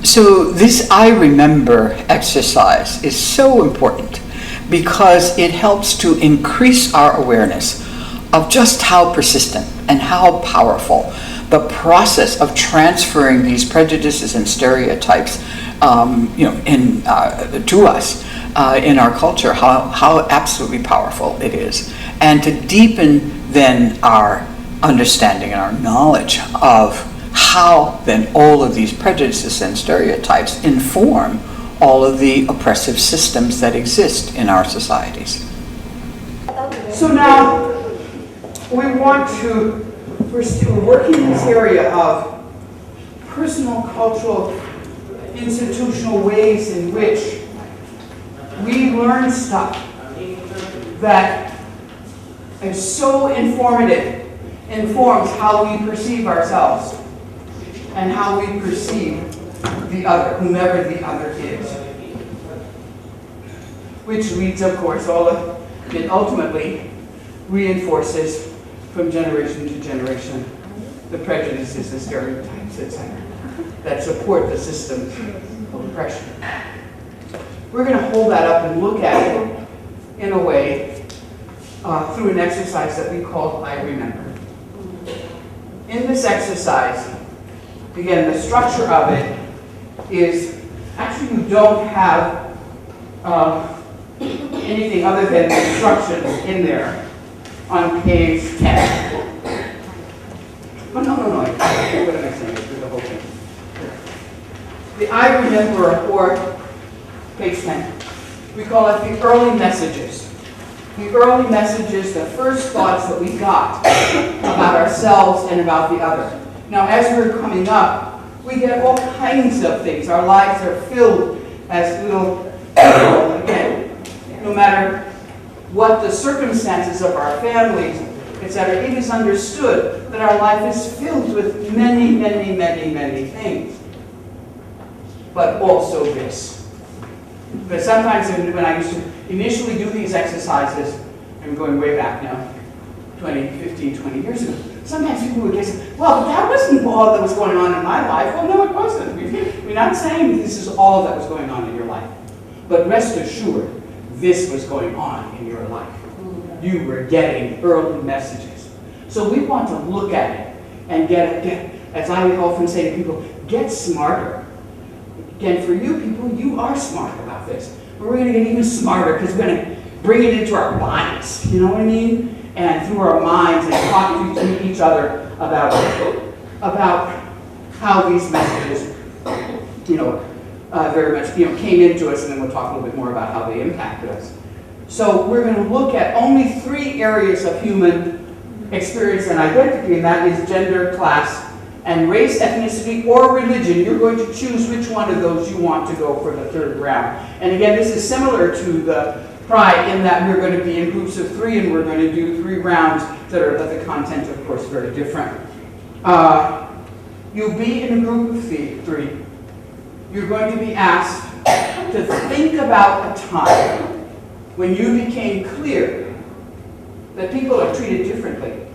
So this I remember exercise is so important because it helps to increase our awareness of just how persistent and how powerful the process of transferring these prejudices and stereotypes to us in our culture, how absolutely powerful it is. And to deepen then our understanding and our knowledge of how then all of these prejudices and stereotypes inform all of the oppressive systems that exist in our societies. So now we want to, we're working in this area of personal, cultural, institutional ways in which we learn stuff that is so informative, informs how we perceive ourselves and how we perceive the other, whomever the other is. Which leads, of course, it ultimately reinforces from generation to generation the prejudices, the stereotypes, etc., that support the systems of oppression. We're going to hold that up and look at it in a way through an exercise that we call I Remember. In this exercise, again, the structure of it is, actually you don't have anything other than the instructions in there on page 10. Oh, no. What am I saying? Through the whole thing. The I Remember, or page 10, we call it the early messages. The early messages, the first thoughts that we got about ourselves and about the other. Now, as we're coming up, we get all kinds of things. Our lives are filled as little people, again, no matter what the circumstances of our families, etc., it is understood that our life is filled with many, many, many, many things. But also this. But sometimes when I used to initially do these exercises, I'm going way back now, 15, 20 years ago, sometimes people would say, well, that wasn't all that was going on in my life. Well, no, it wasn't. We're not saying this is all that was going on in your life. But rest assured, this was going on in your life. You were getting early messages. So we want to look at it and get, as I often say to people, get smarter. Again, for you people, you are smart about this. But we're going to get even smarter because we're going to bring it into our bodies. You know what I mean? And through our minds and talk to each other about how these messages, very much, came into us, and then we'll talk a little bit more about how they impacted us. So we're going to look at only 3 areas of human experience and identity, and that is gender, class, and race, ethnicity, or religion. You're going to choose which one of those you want to go for the 3rd round. And again, this is similar to the Pride in that we're going to be in groups of 3, and we're going to do 3 rounds that are, but the content, of course, very different. You'll be in a group of 3. You're going to be asked to think about a time when you became clear that people are treated differently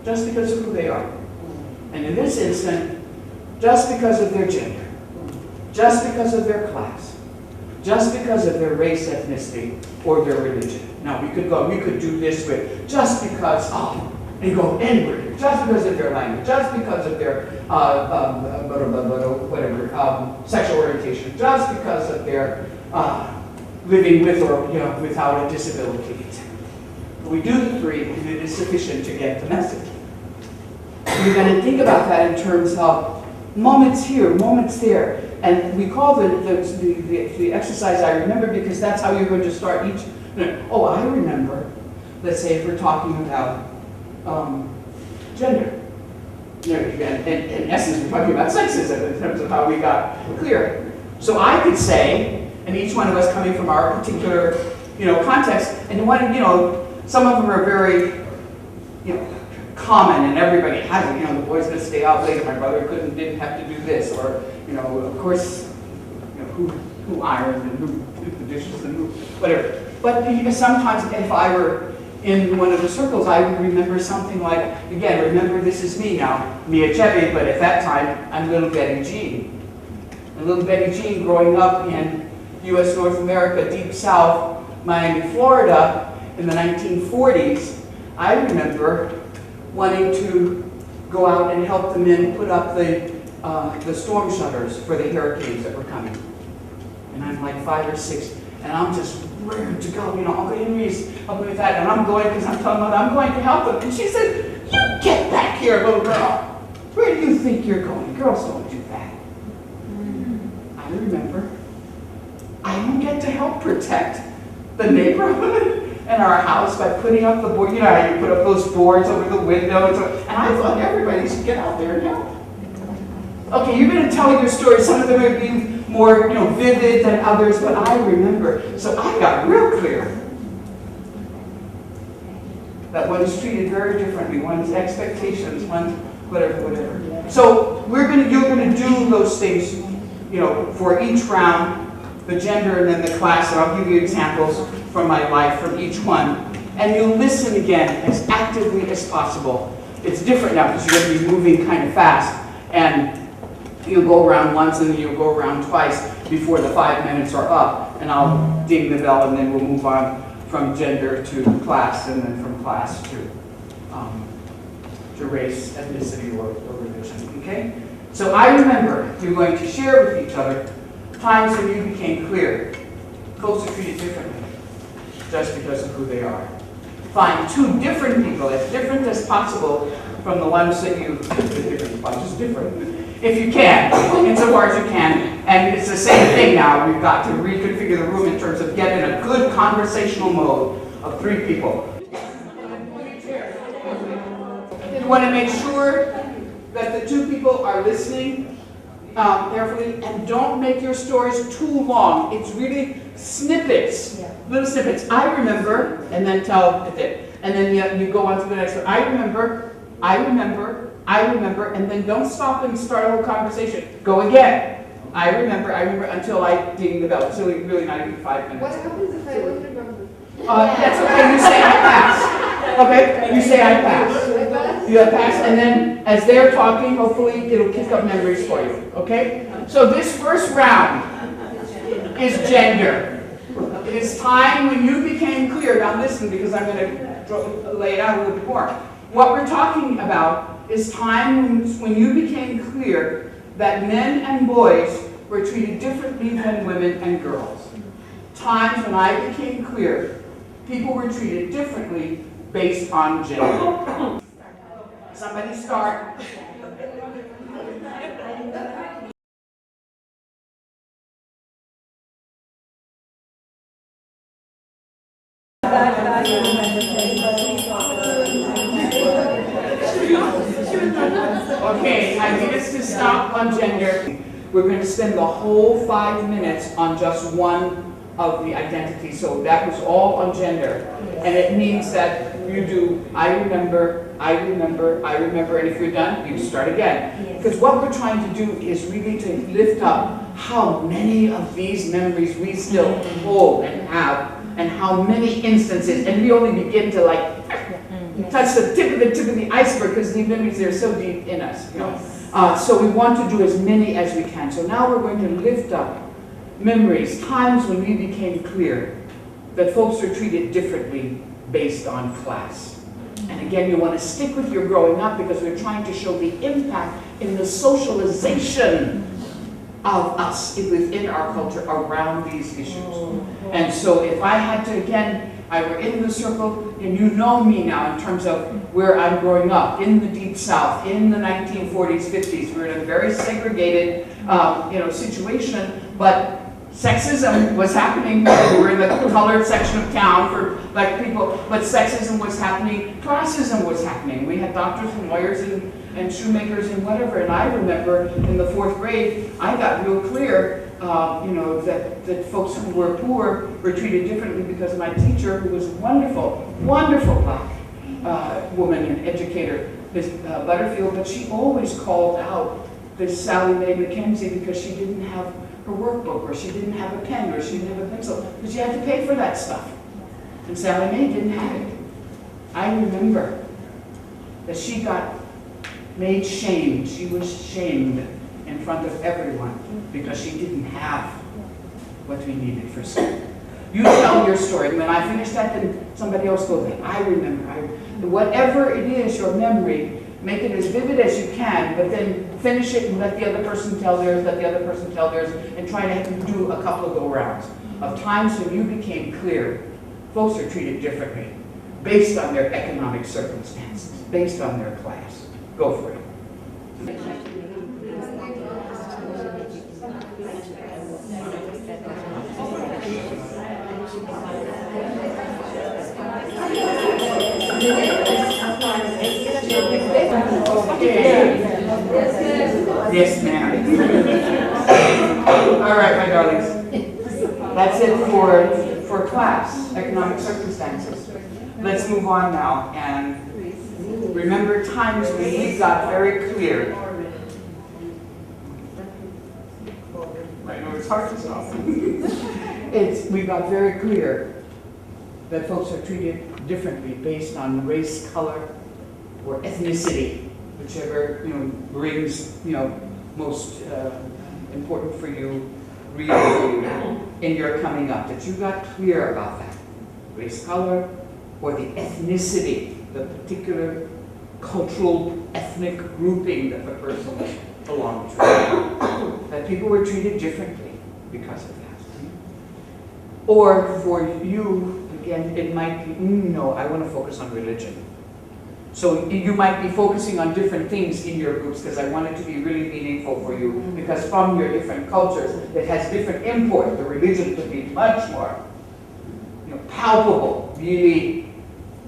just because of who they are. And in this instant, just because of their gender, just because of their class, just because of their race, ethnicity, or their religion. Now, we could do this with just because, and go anywhere, just because of their language, just because of their sexual orientation, just because of their living with or without a disability. We do the 3, and it is sufficient to get the message. We're going to think about that in terms of moments here, moments there. And we call the exercise I Remember because that's how you're going to start each. Oh, I remember. Let's say if we're talking about gender. In essence, we're talking about sexism in terms of how we got clear. So I could say, and each one of us coming from our particular, context, and some of them are very, common, and everybody has it. The boy's going to stay out later. My brother didn't have to do this, or of course, who irons and who did the dishes and who whatever. But sometimes, if I were in one of the circles, I would remember something like, again, remember this is me now, me Achebe, but at that time I'm little Betty Jean. And little Betty Jean growing up in U.S. North America, deep south, Miami, Florida, in the 1940s, I remember wanting to go out and help the men put up the storm shutters for the hurricanes that were coming. And I'm like 5 or 6, and I'm just raring to go. You know, Uncle Henry's helping me with that, and I'm going because I'm telling Mother I'm going to help them. And she said, "You get back here, little girl. Where do you think you're going? Girls don't do that." I remember I don't get to help protect the neighborhood and our house by putting up the board. You know how you put up those boards over the window, and I thought everybody should get out there and help. Okay, you're going to tell your story. Some of them are being more, vivid than others, but I remember. So I got real clear that one is treated very differently. One's expectations, one's whatever. So you're going to do those things, for each round, the gender and then the class, and I'll give you examples from my life from each one. And you'll listen again as actively as possible. It's different now because you're going to be moving kind of fast. And you'll go around once and then you'll go around twice before the 5 minutes are up. And I'll ding the bell and then we'll move on from gender to class and then from class to race, ethnicity, or religion. Okay? So I remember you're going to share with each other times when you became clear. Folks are treated differently just because of who they are. Find 2 different people, as different as possible from the ones that you, just different, if you can, insofar as you can. And it's the same thing now. We've got to reconfigure the room in terms of getting a good conversational mode of 3 people. You want to make sure that the 2 people are listening carefully, and don't make your stories too long. It's really snippets, little snippets. I remember, and then tell it. And then you go on to the next one. I remember, and then don't stop and start a whole conversation. Go again. I remember, until I ding the bell. It's really not even 5 minutes. What happens if I don't remember? That's okay, you say I pass. Okay, you say I pass. You have passed, and then as they're talking, hopefully it'll kick up memories for you. Okay? So this first round is gender. It is time when you became clear. Now listen, because I'm going to lay it out a little bit more. What we're talking about is time when you became clear that men and boys were treated differently than women and girls. Times when I became clear people were treated differently based on gender. Somebody start. Okay, I need us to stop on gender. We're going to spend the whole 5 minutes on just one of the identities. So that was all on gender. And it means that you do, I remember, and if you're done, you start again. Because what we're trying to do is really to lift up how many of these memories we still hold and have, and how many instances, and we only begin to touch the tip of the iceberg because these memories are so deep in us. So we want to do as many as we can. So now we're going to lift up memories, times when we became clear that folks are treated differently based on class. And again, you want to stick with your growing up because we're trying to show the impact in the socialization of us within our culture around these issues. And so if I had to, again, I were in the circle, and you know me now in terms of where I'm growing up, in the Deep South, in the 1940s, 50s. We're in a very segregated situation, but sexism was happening. We were in the colored section of town for black people, but sexism was happening, classism was happening. We had doctors and lawyers and shoemakers and whatever, and I remember in the 4th grade, I got real clear that folks who were poor were treated differently because my teacher, who was a wonderful, wonderful black woman and educator, Miss Butterfield, but she always called out this Sally Mae McKenzie because she didn't have her workbook, or she didn't have a pen, or she didn't have a pencil, because you had to pay for that stuff. And Sally Mae didn't have it. I remember that she got made shamed. She was shamed in front of everyone because she didn't have what we needed for school. You tell your story. When I finish that, then somebody else goes, I remember. Whatever it is, your memory, make it as vivid as you can, but then finish it and let the other person tell theirs, let the other person tell theirs, and try to do a couple of go-rounds of times when you became clear. Folks are treated differently based on their economic circumstances, based on their class. Go for it. Okay. Yes, ma'am. All right, my darlings. That's it for class, economic circumstances. Let's move on now and remember times when we got very clear. I know it's hard to stop. We got very clear that folks are treated differently based on race, color, or ethnicity, whichever brings most important for you, real for you in your coming up. That you got clear about that race, color, or the ethnicity, the particular cultural ethnic grouping that the person belonged to. That people were treated differently because of that. Or for you, again, it might be, no, I want to focus on religion. So you might be focusing on different things in your groups because I want it to be really meaningful for you, because from your different cultures, it has different import. The religion could be much more palpable, really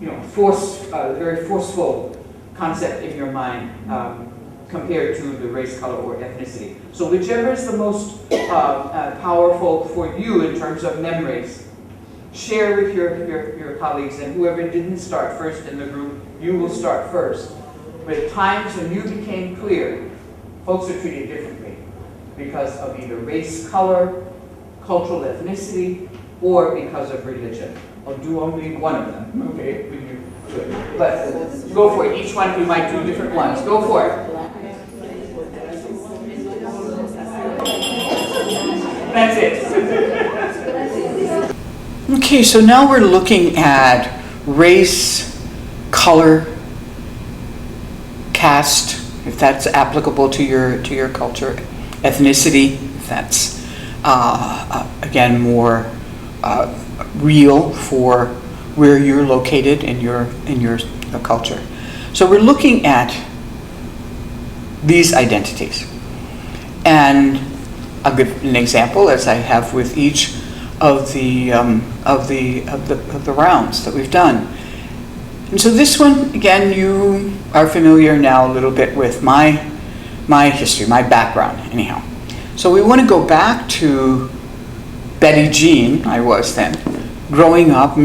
very forceful concept in your mind compared to the race, color, or ethnicity. So whichever is the most powerful for you in terms of memories, share with your colleagues, and whoever didn't start first in the group, you will start first. But at times when you became clear, folks are treated differently because of either race, color, cultural ethnicity, or because of religion. I'll do only one of them, okay? Good. But go for it. Each one we might do different ones. Go for it. That's it. Okay, so now we're looking at race, color, caste, if that's applicable to your culture, ethnicity, if that's again more real for where you're located in your culture. So we're looking at these identities, and I'll give an example as I have with each of the rounds that we've done. And so this one, again, you are familiar now a little bit with my history, my background, anyhow. So we want to go back to Betty Jean, I was then, growing up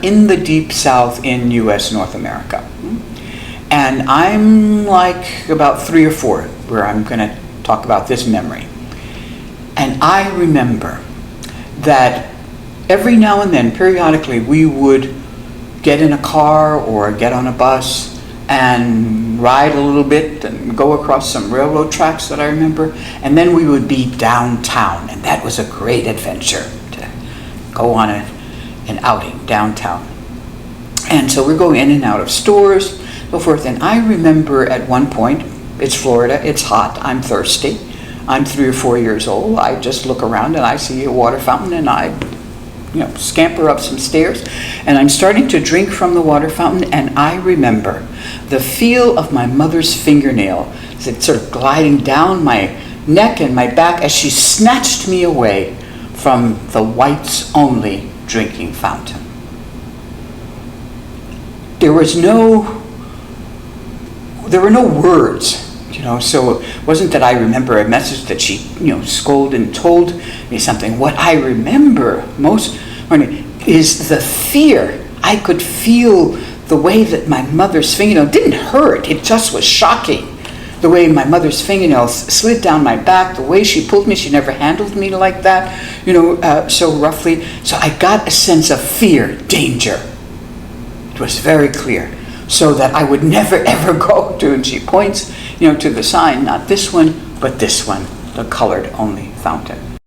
in the Deep South in U.S. North America. And I'm like about 3 or 4 where I'm going to talk about this memory. And I remember that every now and then, periodically, we would get in a car or get on a bus and ride a little bit and go across some railroad tracks that I remember, and then we would be downtown, and that was a great adventure to go on an outing downtown. And so we're going in and out of stores, so forth, and I remember at one point, it's Florida, it's hot, I'm thirsty, I'm 3 or 4 years old, I just look around and I see a water fountain and I scamper up some stairs, and I'm starting to drink from the water fountain, and I remember the feel of my mother's fingernail sort of gliding down my neck and my back as she snatched me away from the whites only drinking fountain. There were no words. So it wasn't that I remember a message that she, scolded and told me something. What I remember most is the fear. I could feel the way that my mother's fingernail didn't hurt. It just was shocking. The way my mother's fingernails slid down my back, the way she pulled me. She never handled me like that, so roughly. So I got a sense of fear, danger. It was very clear. So that I would never ever go to, and she points, to the sign, not this one, but this one, the colored only fountain.